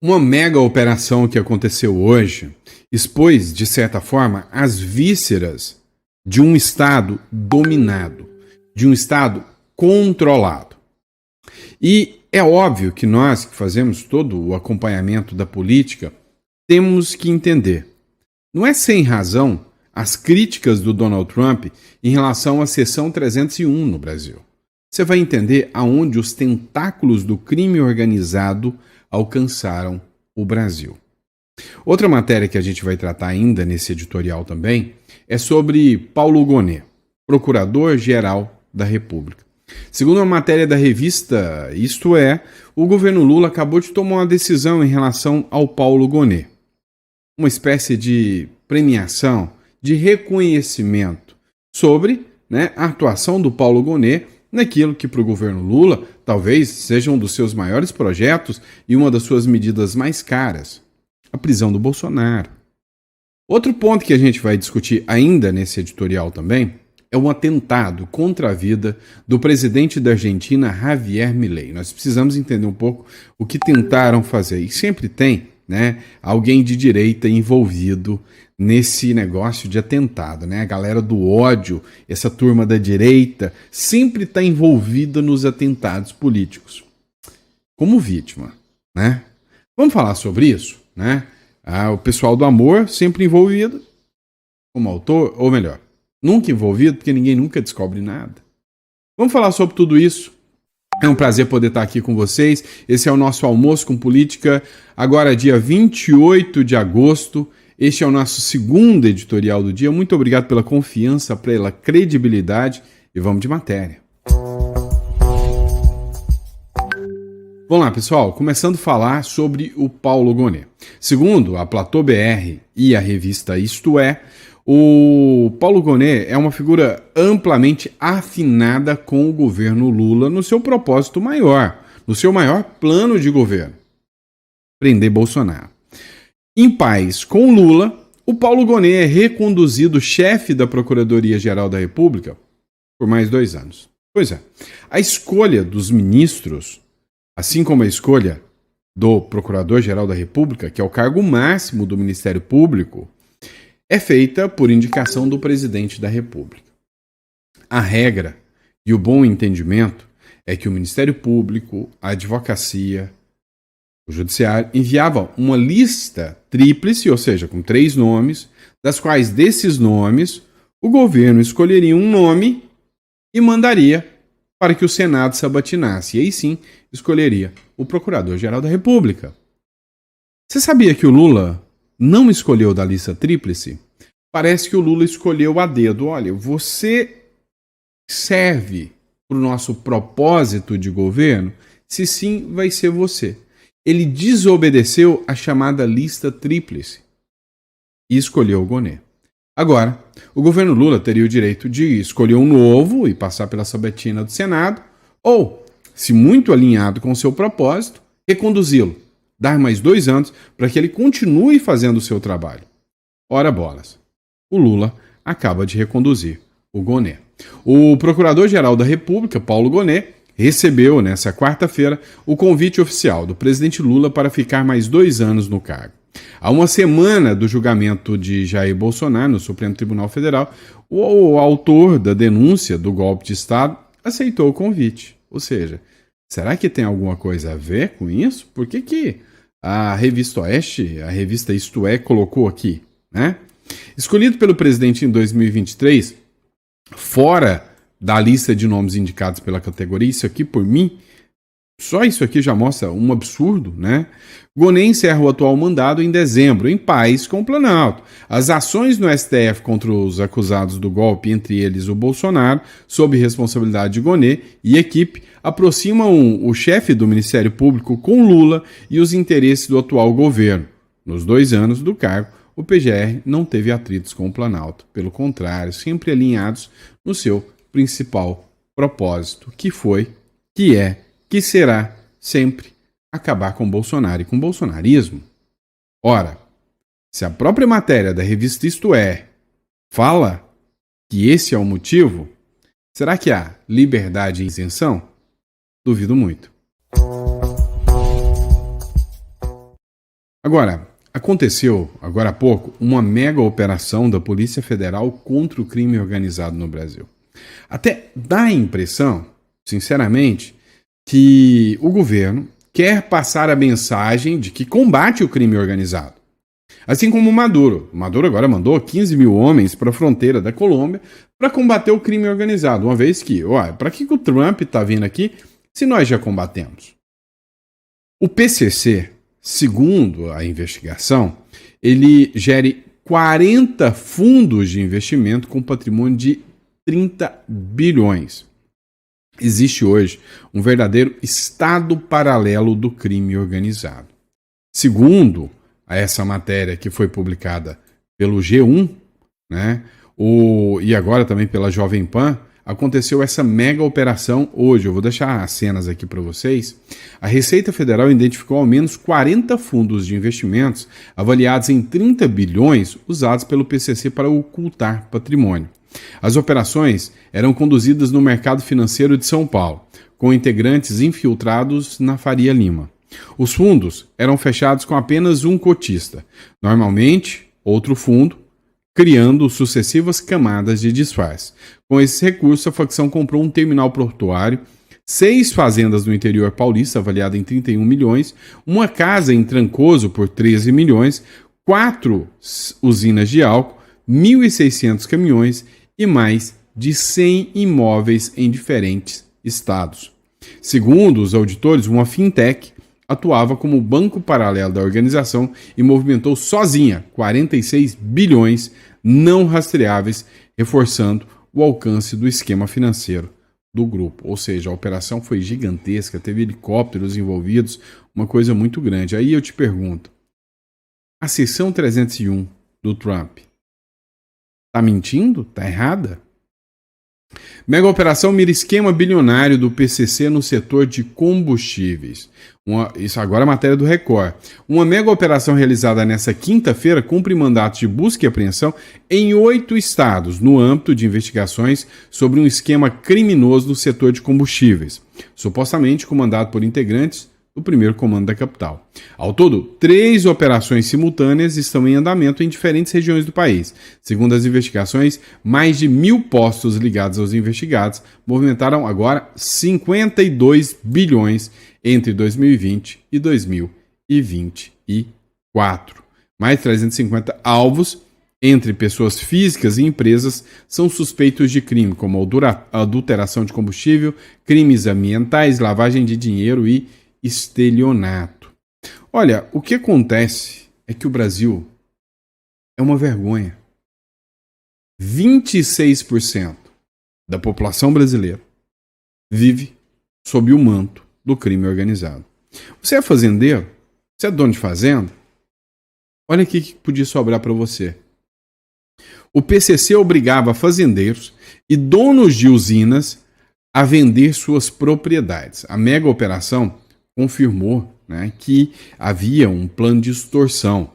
Uma mega operação que aconteceu hoje expôs, de certa forma, as vísceras de um Estado dominado, de um Estado controlado. E é óbvio que nós, que fazemos todo o acompanhamento da política, temos que entender. Não é sem razão as críticas do Donald Trump em relação à seção 301 no Brasil. Você vai entender aonde os tentáculos do crime organizado alcançaram o Brasil. Outra matéria que a gente vai tratar ainda nesse editorial também é sobre Paulo Gonet, Procurador-Geral da República. Segundo uma matéria da revista Isto É, o governo Lula acabou de tomar uma decisão em relação ao Paulo Gonet. Uma espécie de premiação, de reconhecimento sobre a atuação do Paulo Gonet naquilo que para o governo Lula talvez seja um dos seus maiores projetos e uma das suas medidas mais caras, a prisão do Bolsonaro. Outro ponto que a gente vai discutir ainda nesse editorial também é um atentado contra a vida do presidente da Argentina, Javier Milei. Nós precisamos entender um pouco o que tentaram fazer. E sempre tem alguém de direita envolvido nesse negócio de atentado. A galera do ódio, essa turma da direita, sempre está envolvida nos atentados políticos. Como vítima. Vamos falar sobre isso? O pessoal do amor sempre envolvido como autor, ou melhor, nunca envolvido, porque ninguém nunca descobre nada. Vamos falar sobre tudo isso. É um prazer poder estar aqui com vocês. Esse é o nosso Almoço com Política, agora dia 28 de agosto. Este é o nosso segundo editorial do dia. Muito obrigado pela confiança, pela credibilidade e vamos de matéria. Vamos lá, pessoal. Começando a falar sobre o Paulo Gonet. Segundo a Platô BR e a revista Isto É, o Paulo Gonet é uma figura amplamente afinada com o governo Lula no seu propósito maior, no seu maior plano de governo: prender Bolsonaro. Em paz com Lula, o Paulo Gonet é reconduzido chefe da Procuradoria-Geral da República por mais 2 anos. Pois é, a escolha dos ministros, assim como a escolha do Procurador-Geral da República, que é o cargo máximo do Ministério Público, é feita por indicação do presidente da República. A regra e o bom entendimento é que o Ministério Público, a advocacia, o judiciário enviavam uma lista tríplice, ou seja, com 3 nomes, das quais desses nomes o governo escolheria um nome e mandaria para que o Senado sabatinasse. E aí sim escolheria o Procurador-Geral da República. Você sabia que o Lula não escolheu da lista tríplice? Parece que o Lula escolheu a dedo. Olha, você serve para o nosso propósito de governo? Se sim, vai ser você. Ele desobedeceu a chamada lista tríplice e escolheu o Gonet. Agora, o governo Lula teria o direito de escolher um novo e passar pela sabatina do Senado, ou, se muito alinhado com o seu propósito, reconduzi-lo, dar mais 2 anos para que ele continue fazendo o seu trabalho. Ora bolas, o Lula acaba de reconduzir o Gonet. O Procurador-Geral da República, Paulo Gonet, recebeu nessa quarta-feira o convite oficial do presidente Lula para ficar mais 2 anos no cargo. Há uma semana do julgamento de Jair Bolsonaro no Supremo Tribunal Federal, o autor da denúncia do golpe de Estado aceitou o convite. Ou seja, será que tem alguma coisa a ver com isso? Por que a revista Oeste, a revista Isto É, colocou aqui? Escolhido pelo presidente em 2023, fora da lista de nomes indicados pela categoria, isso aqui por mim, só isso aqui já mostra um absurdo, Gonet encerra o atual mandato em dezembro, em paz com o Planalto. As ações no STF contra os acusados do golpe, entre eles o Bolsonaro, sob responsabilidade de Gonet e equipe, aproximam o chefe do Ministério Público com Lula e os interesses do atual governo. Nos 2 anos do cargo, o PGR não teve atritos com o Planalto. Pelo contrário, sempre alinhados no seu principal propósito, que foi, que é, que será sempre acabar com Bolsonaro e com o bolsonarismo. Ora, se a própria matéria da revista Isto É fala que esse é o motivo, será que há liberdade e isenção? Duvido muito. Agora, aconteceu, agora há pouco, uma mega operação da Polícia Federal contra o crime organizado no Brasil. Até dá a impressão, sinceramente, que o governo quer passar a mensagem de que combate o crime organizado. Assim como o Maduro. O Maduro agora mandou 15 mil homens para a fronteira da Colômbia para combater o crime organizado. Uma vez que, para que o Trump está vindo aqui se nós já combatemos? O PCC, segundo a investigação, ele gere 40 fundos de investimento com patrimônio de 30 bilhões. Existe hoje um verdadeiro estado paralelo do crime organizado. Segundo essa matéria que foi publicada pelo G1, né, e agora também pela Jovem Pan, aconteceu essa mega operação hoje. Eu vou deixar as cenas aqui para vocês. A Receita Federal identificou ao menos 40 fundos de investimentos avaliados em 30 bilhões usados pelo PCC para ocultar patrimônio. As operações eram conduzidas no mercado financeiro de São Paulo, com integrantes infiltrados na Faria Lima. Os fundos eram fechados com apenas um cotista, normalmente outro fundo, criando sucessivas camadas de disfarce. Com esses recursos, a facção comprou um terminal portuário, 6 fazendas no interior paulista, avaliada em 31 milhões, uma casa em Trancoso por 13 milhões, 4 usinas de álcool, 1.600 caminhões e mais de 100 imóveis em diferentes estados. Segundo os auditores, uma fintech atuava como banco paralelo da organização e movimentou sozinha 46 bilhões não rastreáveis, reforçando o alcance do esquema financeiro do grupo. Ou seja, a operação foi gigantesca, teve helicópteros envolvidos, uma coisa muito grande. Aí eu te pergunto, a seção 301 do Trump está mentindo? Está errada? Mega operação mira esquema bilionário do PCC no setor de combustíveis. Isso agora é matéria do Record. Uma mega operação realizada nesta quinta-feira cumpre mandatos de busca e apreensão em 8 estados, no âmbito de investigações sobre um esquema criminoso no setor de combustíveis, supostamente comandado por integrantes do primeiro comando da capital. Ao todo, 3 operações simultâneas estão em andamento em diferentes regiões do país. Segundo as investigações, mais de 1.000 postos ligados aos investigados movimentaram agora 52 bilhões entre 2020 e 2024. Mais 350 alvos, entre pessoas físicas e empresas, são suspeitos de crime, como adulteração de combustível, crimes ambientais, lavagem de dinheiro e estelionato. Olha, o que acontece é que o Brasil é uma vergonha. 26% da população brasileira vive sob o manto do crime organizado. Você é fazendeiro? Você é dono de fazenda? Olha aqui o que podia sobrar para você. O PCC obrigava fazendeiros e donos de usinas a vender suas propriedades. A mega operação confirmou, que havia um plano de extorsão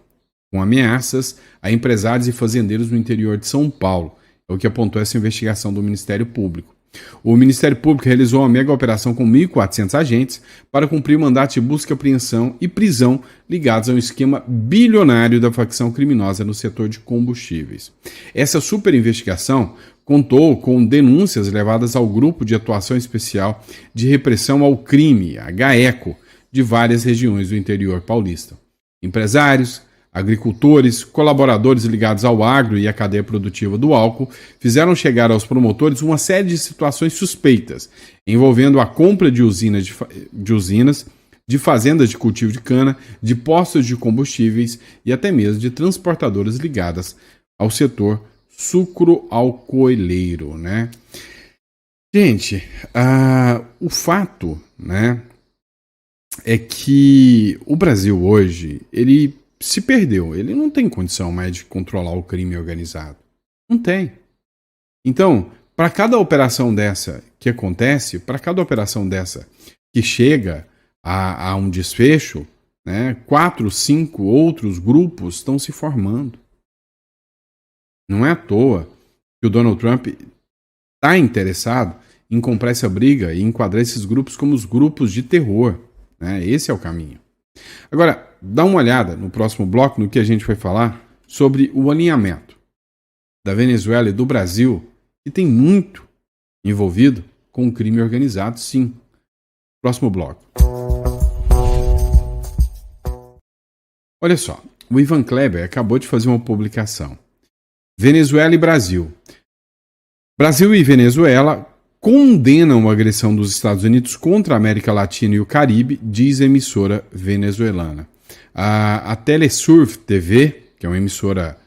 com ameaças a empresários e fazendeiros no interior de São Paulo. É o que apontou essa investigação do Ministério Público. O Ministério Público realizou uma mega operação com 1.400 agentes para cumprir mandato de busca, apreensão e prisão ligados a um esquema bilionário da facção criminosa no setor de combustíveis. Essa super investigação contou com denúncias levadas ao Grupo de Atuação Especial de Repressão ao Crime, a GAECO, de várias regiões do interior paulista. Empresários, agricultores, colaboradores ligados ao agro e à cadeia produtiva do álcool fizeram chegar aos promotores uma série de situações suspeitas, envolvendo a compra de usinas, de fazendas de cultivo de cana, de postos de combustíveis e até mesmo de transportadoras ligadas ao setor sucroalcooleiro, Gente, o fato, é que o Brasil hoje, ele se perdeu. Ele não tem condição mais de controlar o crime organizado. Não tem. Então, para cada operação dessa que acontece, para cada operação dessa que chega a um desfecho, 4, 5 outros grupos estão se formando. Não é à toa que o Donald Trump está interessado em comprar essa briga e enquadrar esses grupos como os grupos de terror. Esse é o caminho. Agora, dá uma olhada no próximo bloco no que a gente vai falar sobre o alinhamento da Venezuela e do Brasil, que tem muito envolvido com o crime organizado, sim. Próximo bloco. Olha só, o Ivan Kleber acabou de fazer uma publicação. Venezuela e Brasil. Brasil e Venezuela condenam a agressão dos Estados Unidos contra a América Latina e o Caribe, diz a emissora venezuelana. A Telesurf TV, que é uma emissora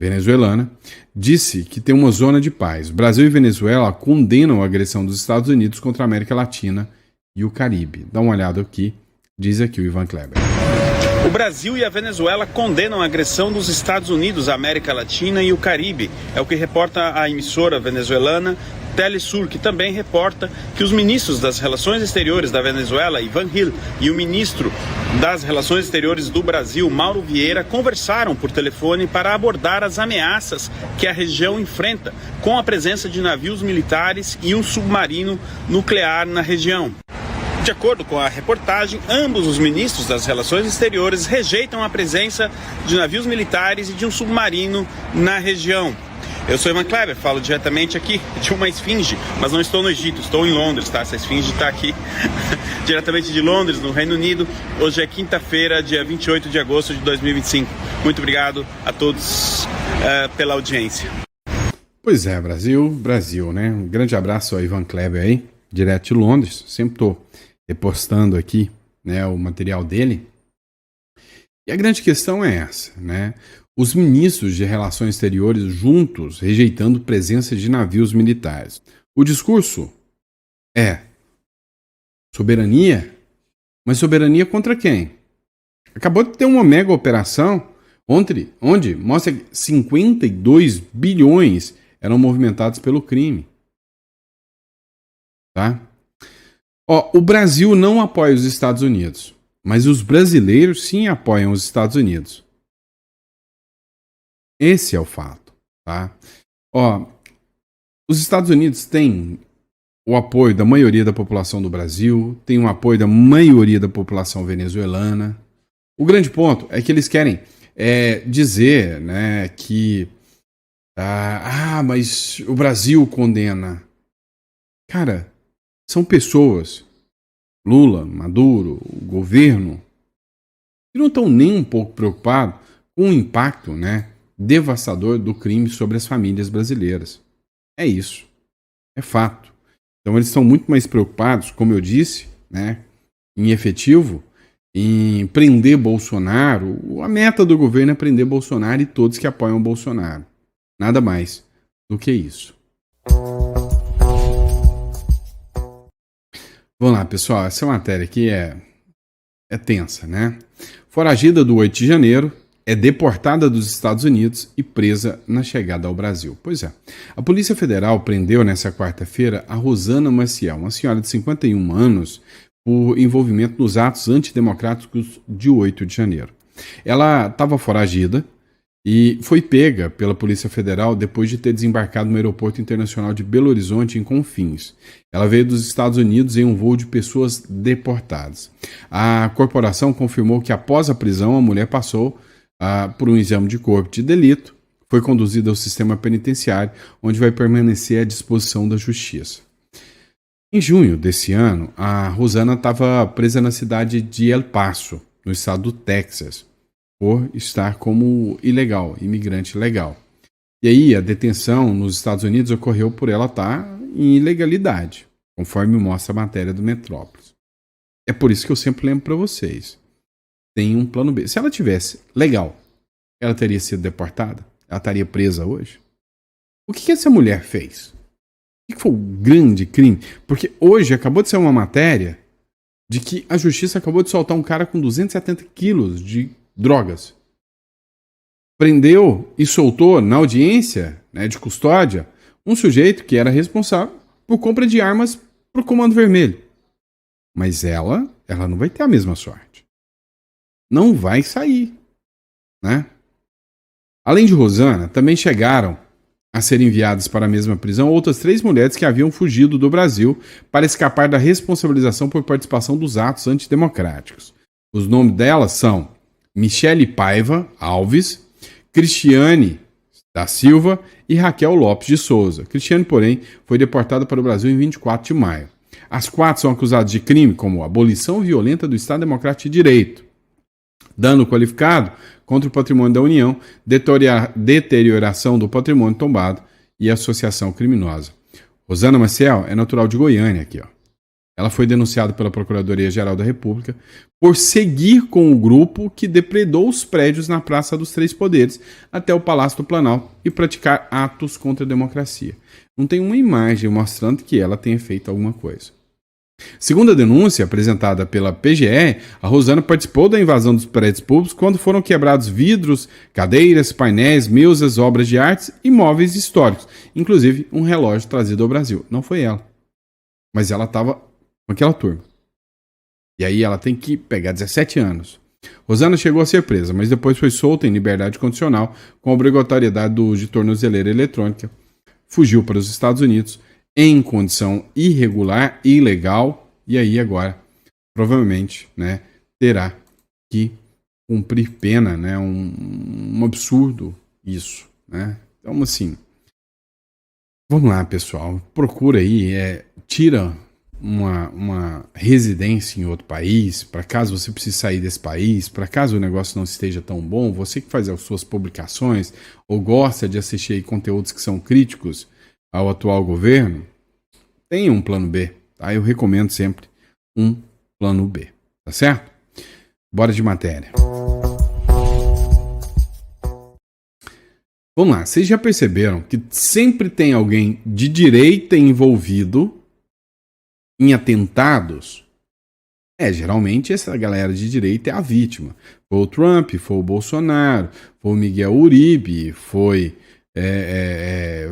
venezuelana, disse que tem uma zona de paz. Brasil e Venezuela condenam a agressão dos Estados Unidos contra a América Latina e o Caribe. Dá uma olhada aqui, diz aqui o Ivan Kleber. O Brasil e a Venezuela condenam a agressão dos Estados Unidos à América Latina e o Caribe. É o que reporta a emissora venezuelana Telesur, que também reporta que os ministros das Relações Exteriores da Venezuela, Ivan Gil, e o ministro das Relações Exteriores do Brasil, Mauro Vieira, conversaram por telefone para abordar as ameaças que a região enfrenta com a presença de navios militares e um submarino nuclear na região. De acordo com a reportagem, ambos os ministros das Relações Exteriores rejeitam a presença de navios militares e de um submarino na região. Eu sou Ivan Kleber, falo diretamente aqui de uma esfinge, mas não estou no Egito, estou em Londres, tá? Essa esfinge está aqui diretamente de Londres, no Reino Unido. Hoje é quinta-feira, dia 28 de agosto de 2025. Muito obrigado a todos pela audiência. Pois é, Brasil, né? Um grande abraço ao Ivan Kleber aí, direto de Londres. Sempre estou repostando aqui, né, o material dele. E a grande questão é essa, né? Os ministros de Relações Exteriores juntos rejeitando presença de navios militares. O discurso é soberania, mas soberania contra quem? Acabou de ter uma mega operação onde mostra que 52 bilhões eram movimentados pelo crime. Tá? O Brasil não apoia os Estados Unidos, mas os brasileiros sim apoiam os Estados Unidos. Esse é o fato, tá? Os Estados Unidos têm o apoio da maioria da população do Brasil, tem o apoio da maioria da população venezuelana. O grande ponto é que eles querem dizer, né, que mas o Brasil condena. Cara, são pessoas, Lula, Maduro, o governo, que não estão nem um pouco preocupados com o impacto, né, devastador do crime sobre as famílias brasileiras. É isso. É fato. Então eles estão muito mais preocupados, como eu disse, né, em efetivo, em prender Bolsonaro. A meta do governo é prender Bolsonaro e todos que apoiam Bolsonaro. Nada mais do que isso. Vamos lá, pessoal. Essa matéria aqui é tensa, né? Foragida do 8 de janeiro, é deportada dos Estados Unidos e presa na chegada ao Brasil. Pois é. A Polícia Federal prendeu nessa quarta-feira a Rosana Maciel, uma senhora de 51 anos, por envolvimento nos atos antidemocráticos de 8 de janeiro. Ela estava foragida e foi pega pela Polícia Federal depois de ter desembarcado no Aeroporto Internacional de Belo Horizonte, em Confins. Ela veio dos Estados Unidos em um voo de pessoas deportadas. A corporação confirmou que após a prisão, a mulher passou por um exame de corpo de delito, foi conduzida ao sistema penitenciário, onde vai permanecer à disposição da justiça. Em junho desse ano, a Rosana estava presa na cidade de El Paso, no estado do Texas, por estar como ilegal, imigrante ilegal. E aí a detenção nos Estados Unidos ocorreu por ela estar em ilegalidade, conforme mostra a matéria do Metrópolis. É por isso que eu sempre lembro para vocês. Tem um plano B. Se ela tivesse legal, ela teria sido deportada? Ela estaria presa hoje? O que essa mulher fez? O que foi o grande crime? Porque hoje acabou de ser uma matéria de que a justiça acabou de soltar um cara com 270 quilos de drogas. Prendeu e soltou na audiência, né, de custódia um sujeito que era responsável por compra de armas para o Comando Vermelho. Mas ela não vai ter a mesma sorte. Não vai sair, né? Além de Rosana, também chegaram a ser enviadas para a mesma prisão outras 3 mulheres que haviam fugido do Brasil para escapar da responsabilização por participação dos atos antidemocráticos. Os nomes delas são Michele Paiva Alves, Cristiane da Silva e Raquel Lopes de Souza. Cristiane, porém, foi deportada para o Brasil em 24 de maio. As 4 são acusadas de crime como abolição violenta do Estado Democrático de Direito, dano qualificado contra o patrimônio da União, deterioração do patrimônio tombado e associação criminosa. Rosana Maciel é natural de Goiânia aqui, ó. Ela foi denunciada pela Procuradoria-Geral da República por seguir com o grupo que depredou os prédios na Praça dos Três Poderes até o Palácio do Planalto e praticar atos contra a democracia. Não tem uma imagem mostrando que ela tenha feito alguma coisa. Segundo a denúncia apresentada pela PGE, a Rosana participou da invasão dos prédios públicos quando foram quebrados vidros, cadeiras, painéis, mesas, obras de artes e móveis históricos, inclusive um relógio trazido ao Brasil. Não foi ela, mas ela estava com aquela turma. E aí ela tem que pegar 17 anos. Rosana chegou a ser presa, mas depois foi solta em liberdade condicional com a obrigatoriedade do uso de tornozeleira eletrônica. Fugiu para os Estados Unidos em condição irregular, ilegal, e aí agora provavelmente, né, terá que cumprir pena, né, um absurdo isso, né? Então assim, vamos lá, pessoal, procura aí, tira uma residência em outro país, para caso você precise sair desse país, para caso o negócio não esteja tão bom, você que faz as suas publicações ou gosta de assistir aí conteúdos que são críticos ao atual governo, tenha um plano B, tá? Eu recomendo sempre um plano B, tá certo? Bora de matéria. Vamos lá, vocês já perceberam que sempre tem alguém de direita envolvido em atentados? Geralmente essa galera de direita é a vítima. Foi o Trump, foi o Bolsonaro, foi o Miguel Uribe, foi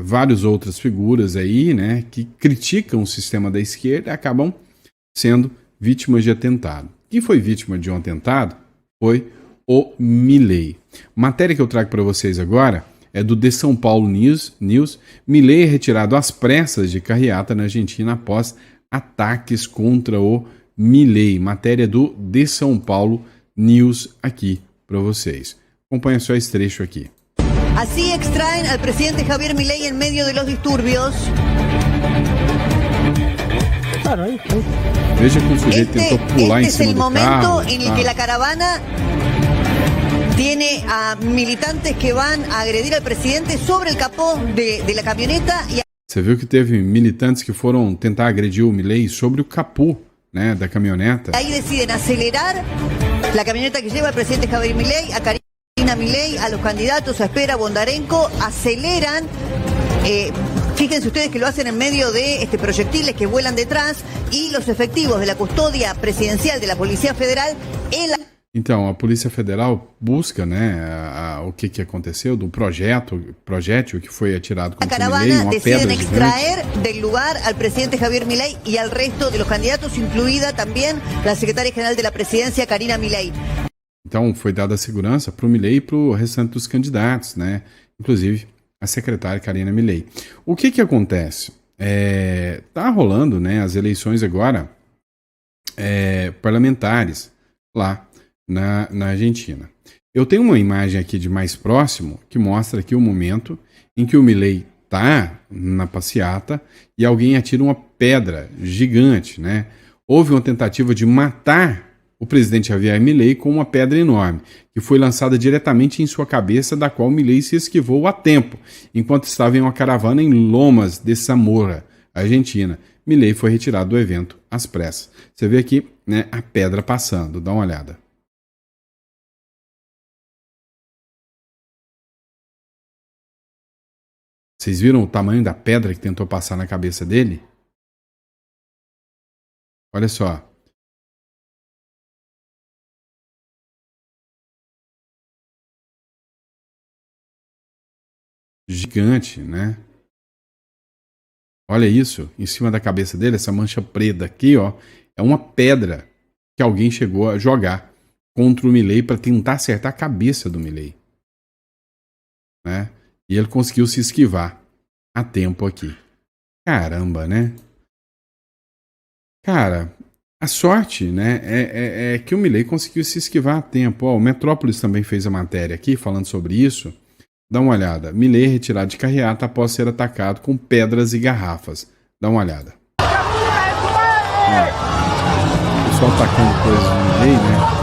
várias outras figuras aí, né, que criticam o sistema da esquerda e acabam sendo vítimas de atentado. Quem foi vítima de um atentado foi o Milei. Matéria que eu trago para vocês agora é do The São Paulo News. Milei é retirado às pressas de carreata na Argentina após ataques contra o Milei. Matéria do The São Paulo News aqui para vocês. Acompanha só esse trecho aqui. Así extraen al presidente Javier Milei en medio de los disturbios. Veja que o sujeito tentou pular em cima do carro. Este es el momento en el que la caravana tiene a militantes que van a agredir al presidente sobre el capó de la camioneta. Você viu que teve militantes que foram tentar agredir o Milei sobre o capô, né, da caminhoneta. Ahí deciden acelerar la camioneta que lleva al presidente Javier Milei, a Karina Milei, a los candidatos, a Espera, Bondarenko, aceleran. Fíjense ustedes que lo hacen en medio de proyectiles que vuelan detrás y los efectivos de la custodia presidencial de la Policía Federal en la... Então, a Polícia Federal busca, né, o que aconteceu do projétil que foi atirado contra o Milei, uma pedra gigante. Extraer del lugar al presidente Javier Milei y al resto de los candidatos, incluida también la secretaria general de la presidencia, Karina Milei. Então, foi dada segurança para o Milei e para o restante dos candidatos, né, inclusive a secretária Karina Milei. O que acontece? Tá rolando, né, as eleições agora parlamentares lá na Argentina. Eu tenho uma imagem aqui de mais próximo que mostra aqui o momento em que o Milei tá na passeata e alguém atira uma pedra gigante, né? Houve uma tentativa de matar o presidente Javier Milei com uma pedra enorme, que foi lançada diretamente em sua cabeça, da qual Milei se esquivou a tempo, enquanto estava em uma caravana em Lomas de Zamora, Argentina. Milei foi retirado do evento às pressas. Você vê aqui, né, a pedra passando, dá uma olhada. Vocês viram o tamanho da pedra que tentou passar na cabeça dele? Olha só. Gigante, né? Olha isso, em cima da cabeça dele, essa mancha preta aqui, ó, é uma pedra que alguém chegou a jogar contra o Milei para tentar acertar a cabeça do Milei, né? E ele conseguiu se esquivar a tempo aqui. Caramba, né? Cara, A sorte, né, é que o Milei conseguiu se esquivar a tempo. Ó, o Metrópolis também fez a matéria aqui falando sobre isso. Dá uma olhada. Milei retirado de carreata após ser atacado com pedras e garrafas. Dá uma olhada. Ó, o pessoal atacando coisas no Milei, né?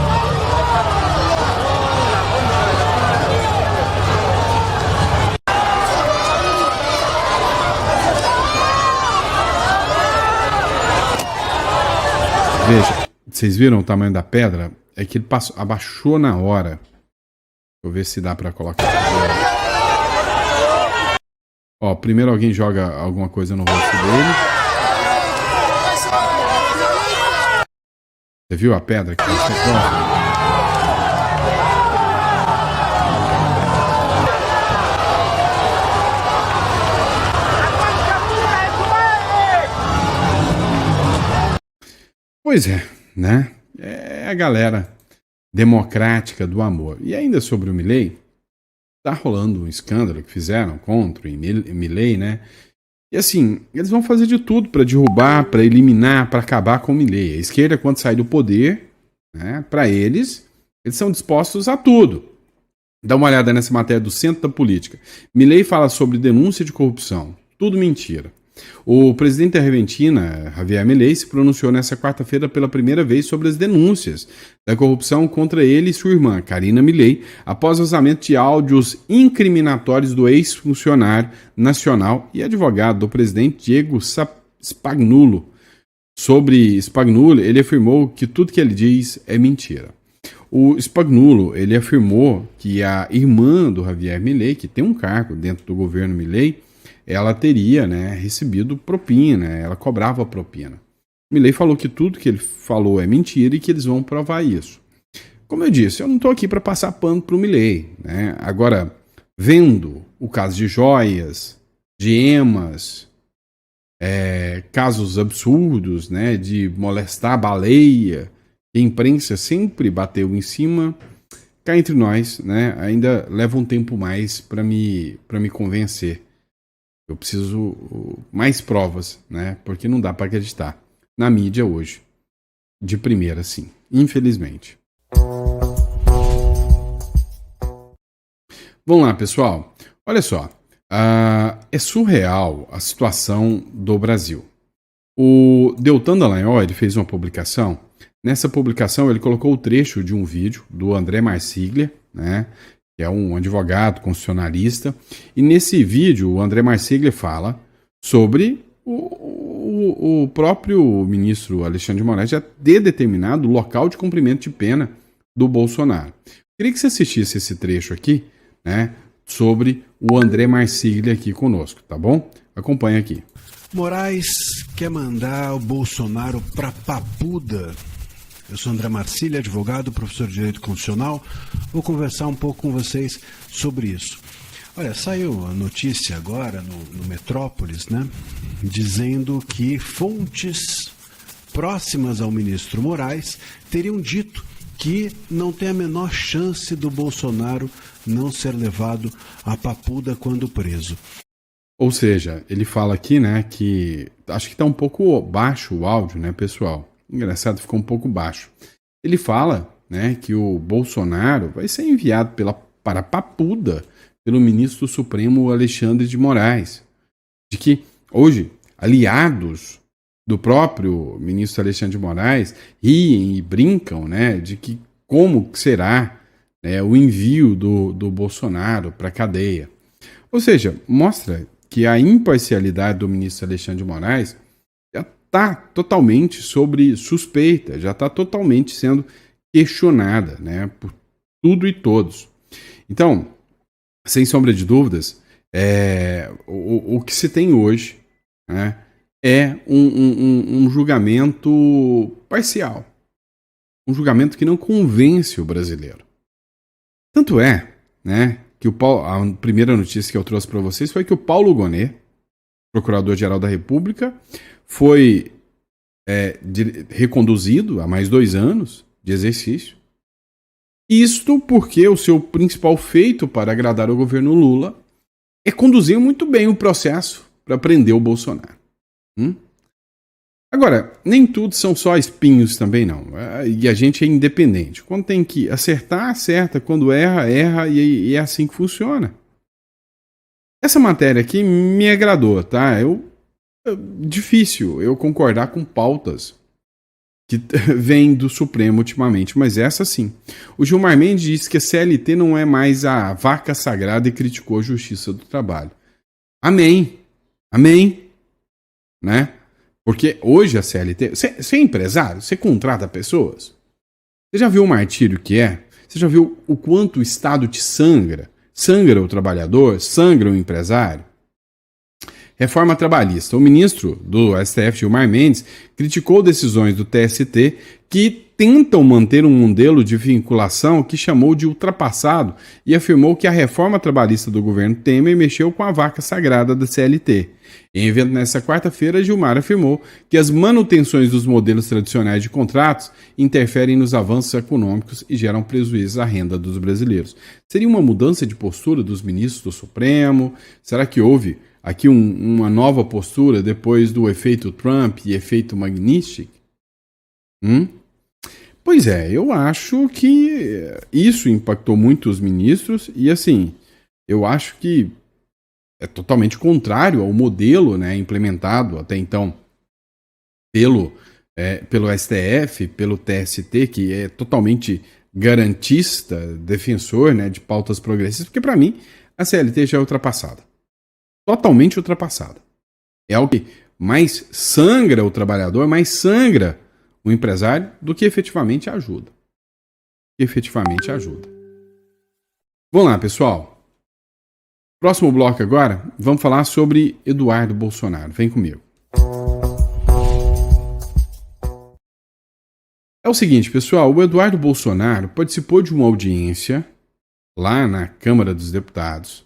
Veja, vocês viram o tamanho da pedra? É que ele abaixou na hora. Deixa eu ver se dá pra colocar. Ó, primeiro alguém joga alguma coisa no rosto dele. Você viu a pedra que passou próximo? Pois é, né? É a galera democrática do amor. E ainda sobre o Milei, tá rolando um escândalo que fizeram contra o Milei, né? E assim, eles vão fazer de tudo para derrubar, para eliminar, para acabar com o Milei. A esquerda, quando sai do poder, né, para eles são dispostos a tudo. Dá uma olhada nessa matéria do Centro da Política. Milei fala sobre denúncia de corrupção. Tudo mentira. O presidente da Argentina, Javier Milei, se pronunciou nesta quarta-feira pela primeira vez sobre as denúncias da corrupção contra ele e sua irmã, Karina Milei, após o vazamento de áudios incriminatórios do ex-funcionário nacional e advogado do presidente Diego Spagnuolo. Sobre Spagnuolo, ele afirmou que tudo que ele diz é mentira. O Spagnuolo, ele afirmou que a irmã do Javier Milei, que tem um cargo dentro do governo Milei, ela teria, né, recebido propina, ela cobrava propina. Milei falou que tudo que ele falou é mentira e que eles vão provar isso. Como eu disse, eu não estou aqui para passar pano para o Milei, né? Agora, vendo o caso de joias, de emas, casos absurdos, né, de molestar a baleia, que a imprensa sempre bateu em cima, cá entre nós, né, ainda leva um tempo mais para me convencer. Eu preciso mais provas, né? Porque não dá para acreditar na mídia hoje. De primeira, sim. Infelizmente. Vamos lá, pessoal. Olha só. É surreal a situação do Brasil. O Deltan Dallagnol, ele fez uma publicação. Nessa publicação, ele colocou o trecho de um vídeo do André Marsiglia, né? Que é um advogado constitucionalista, e nesse vídeo o André Marsiglia fala sobre o próprio ministro Alexandre de Moraes já ter determinado o local de cumprimento de pena do Bolsonaro. Queria que você assistisse esse trecho aqui, né, sobre o André Marsiglia aqui conosco, tá bom? Acompanha aqui. Moraes quer mandar o Bolsonaro pra papuda. Eu sou André Marsiglia, advogado, professor de Direito Constitucional. Vou conversar um pouco com vocês sobre isso. Olha, saiu a notícia agora no Metrópolis, né? Dizendo que fontes próximas ao ministro Moraes teriam dito que não tem a menor chance do Bolsonaro não ser levado à papuda quando preso. Ou seja, ele fala aqui, né, que acho que está um pouco baixo o áudio, né, pessoal? Engraçado, ficou um pouco baixo. Ele fala, né, que o Bolsonaro vai ser enviado para a papuda pelo ministro Supremo Alexandre de Moraes. De que hoje, aliados do próprio ministro Alexandre de Moraes riem e brincam, né, de que como será, né, o envio do Bolsonaro para a cadeia. Ou seja, mostra que a imparcialidade do ministro Alexandre de Moraes está totalmente sob suspeita, já está totalmente sendo questionada, né, por tudo e todos. Então, sem sombra de dúvidas, o que se tem hoje, né, é um julgamento parcial, um julgamento que não convence o brasileiro. Tanto é, né, que a primeira notícia que eu trouxe para vocês foi que o Paulo Gonet, procurador-geral da República, foi reconduzido a mais 2 anos de exercício. Isto porque o seu principal feito para agradar o governo Lula é conduzir muito bem o processo para prender o Bolsonaro. Agora, nem tudo são só espinhos também não, e a gente é independente. Quando tem que acertar, acerta, quando erra, erra, e é assim que funciona. Essa matéria aqui me agradou, tá? Difícil eu concordar com pautas que vêm do Supremo ultimamente, mas essa sim. O Gilmar Mendes disse que a CLT não é mais a vaca sagrada e criticou a Justiça do Trabalho. Amém. Amém. Né? Porque hoje a CLT... Você é empresário? Você contrata pessoas? Você já viu o martírio que é? Você já viu o quanto o Estado te sangra? Sangra o trabalhador? Sangra o empresário? Reforma trabalhista. O ministro do STF, Gilmar Mendes, criticou decisões do TST que tentam manter um modelo de vinculação que chamou de ultrapassado e afirmou que a reforma trabalhista do governo Temer mexeu com a vaca sagrada da CLT. Em evento nesta quarta-feira, Gilmar afirmou que as manutenções dos modelos tradicionais de contratos interferem nos avanços econômicos e geram prejuízos à renda dos brasileiros. Seria uma mudança de postura dos ministros do Supremo? Será que houve aqui uma nova postura depois do efeito Trump e efeito Magnitsky? Pois é, eu acho que isso impactou muito os ministros e, assim, eu acho que é totalmente contrário ao modelo, né, implementado até então pelo STF, pelo TST, que é totalmente garantista, defensor, né, de pautas progressistas, porque para mim a CLT já é ultrapassada. Totalmente ultrapassada. É algo que mais sangra o trabalhador, mais sangra o empresário do que efetivamente ajuda. Vamos lá, pessoal. Próximo bloco agora, vamos falar sobre Eduardo Bolsonaro. Vem comigo. É o seguinte, pessoal, o Eduardo Bolsonaro participou de uma audiência lá na Câmara dos Deputados.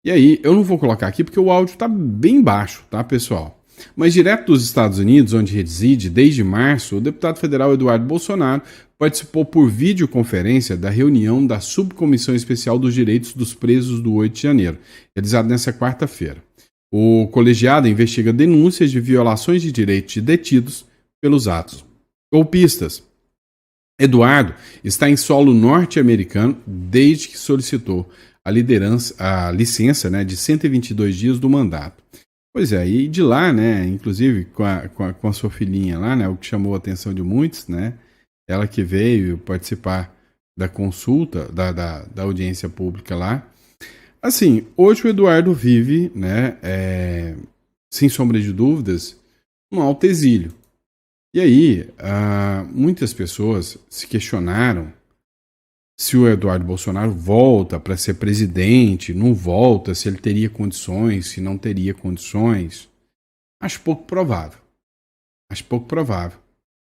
E aí, eu não vou colocar aqui porque o áudio está bem baixo, tá, pessoal? Mas direto dos Estados Unidos, onde reside desde março, o deputado federal Eduardo Bolsonaro participou por videoconferência da reunião da Subcomissão Especial dos Direitos dos Presos do 8 de janeiro, realizada nesta quarta-feira. O colegiado investiga denúncias de violações de direitos de detidos pelos atos golpistas. Eduardo está em solo norte-americano desde que solicitou a licença, né, de 122 dias do mandato. Pois é, e de lá, né, inclusive com a sua filhinha lá, né, o que chamou a atenção de muitos, né, ela que veio participar da consulta, da audiência pública lá. Assim, hoje o Eduardo vive, né, sem sombra de dúvidas, um alto exílio. E aí, muitas pessoas se questionaram se o Eduardo Bolsonaro volta para ser presidente, não volta, se ele teria condições, se não teria condições. Acho pouco provável,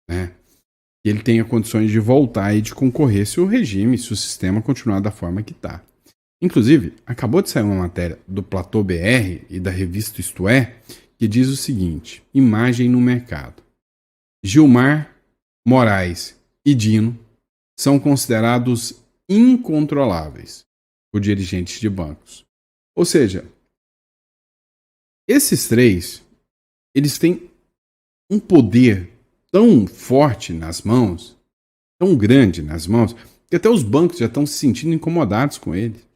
né? Que ele tenha condições de voltar e de concorrer se o sistema continuar da forma que está. Inclusive, acabou de sair uma matéria do Platô BR e da revista Isto É, que diz o seguinte: imagem no mercado. Gilmar, Moraes e Dino são considerados incontroláveis por dirigentes de bancos. Ou seja, esses três, eles têm um poder tão forte nas mãos, tão grande nas mãos, que até os bancos já estão se sentindo incomodados com eles.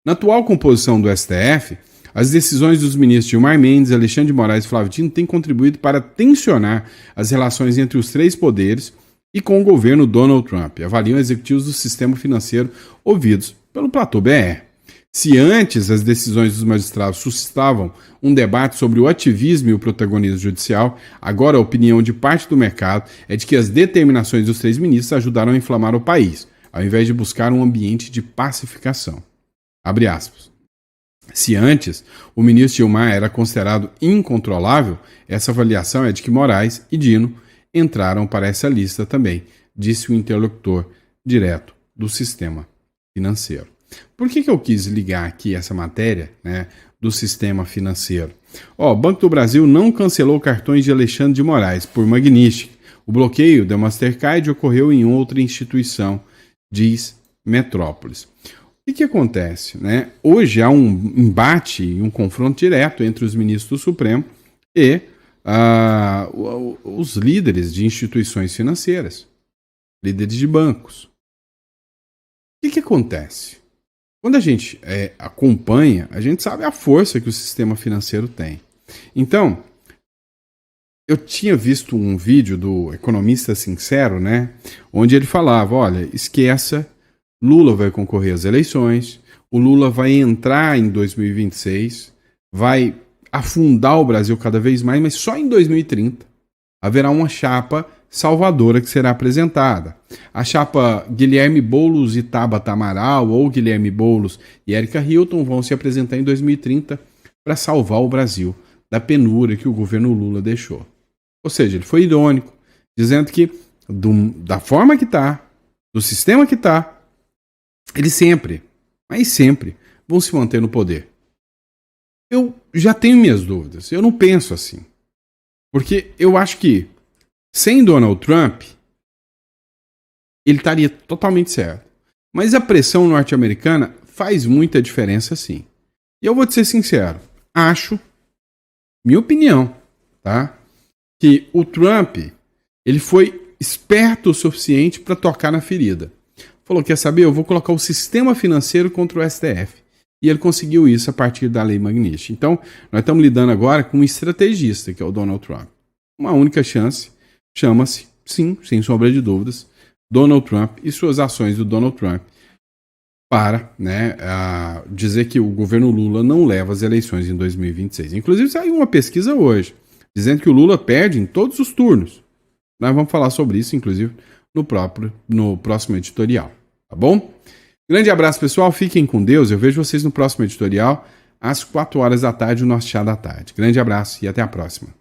Na atual composição do STF, as decisões dos ministros Gilmar Mendes, Alexandre de Moraes e Flávio Dino têm contribuído para tensionar as relações entre os três poderes e com o governo Donald Trump, avaliam executivos do sistema financeiro ouvidos pelo Platô BR. Se antes as decisões dos magistrados suscitavam um debate sobre o ativismo e o protagonismo judicial, agora a opinião de parte do mercado é de que as determinações dos três ministros ajudaram a inflamar o país, ao invés de buscar um ambiente de pacificação. Abre aspas. Se antes o ministro Gilmar era considerado incontrolável, essa avaliação é de que Moraes e Dino entraram para essa lista também, disse o interlocutor direto do sistema financeiro. Por que eu quis ligar aqui essa matéria, né, do sistema financeiro? O Banco do Brasil não cancelou cartões de Alexandre de Moraes por Magnitsky. O bloqueio da Mastercard ocorreu em outra instituição, diz Metrópolis. O que acontece, né? Hoje há um embate e um confronto direto entre os ministros do Supremo e os líderes de instituições financeiras, líderes de bancos. O que acontece? Quando a gente acompanha, a gente sabe a força que o sistema financeiro tem. Então, eu tinha visto um vídeo do Economista Sincero, né, onde ele falava, olha, esqueça, Lula vai concorrer às eleições, o Lula vai entrar em 2026, vai afundar o Brasil cada vez mais, mas só em 2030 haverá uma chapa salvadora que será apresentada. A chapa Guilherme Boulos e Tabata Amaral, ou Guilherme Boulos e Érica Hilton, vão se apresentar em 2030 para salvar o Brasil da penúria que o governo Lula deixou. Ou seja, ele foi irônico, dizendo que da forma que está, do sistema que está, eles sempre, mas sempre, vão se manter no poder. Eu já tenho minhas dúvidas, eu não penso assim. Porque eu acho que, sem Donald Trump, ele estaria totalmente certo. Mas a pressão norte-americana faz muita diferença, sim. E eu vou te ser sincero, acho, minha opinião, tá? Que o Trump, ele foi esperto o suficiente para tocar na ferida. Falou, quer saber, eu vou colocar o sistema financeiro contra o STF. E ele conseguiu isso a partir da Lei Magnitsky. Então, nós estamos lidando agora com um estrategista, que é o Donald Trump. Uma única chance, chama-se, sim, sem sombra de dúvidas, Donald Trump e suas ações do Donald Trump para dizer que o governo Lula não leva as eleições em 2026. Inclusive, saiu uma pesquisa hoje, dizendo que o Lula perde em todos os turnos. Nós vamos falar sobre isso, inclusive, no próximo editorial. Tá bom? Grande abraço, pessoal. Fiquem com Deus. Eu vejo vocês no próximo editorial, às 4 horas da tarde, o nosso chá da tarde. Grande abraço e até a próxima.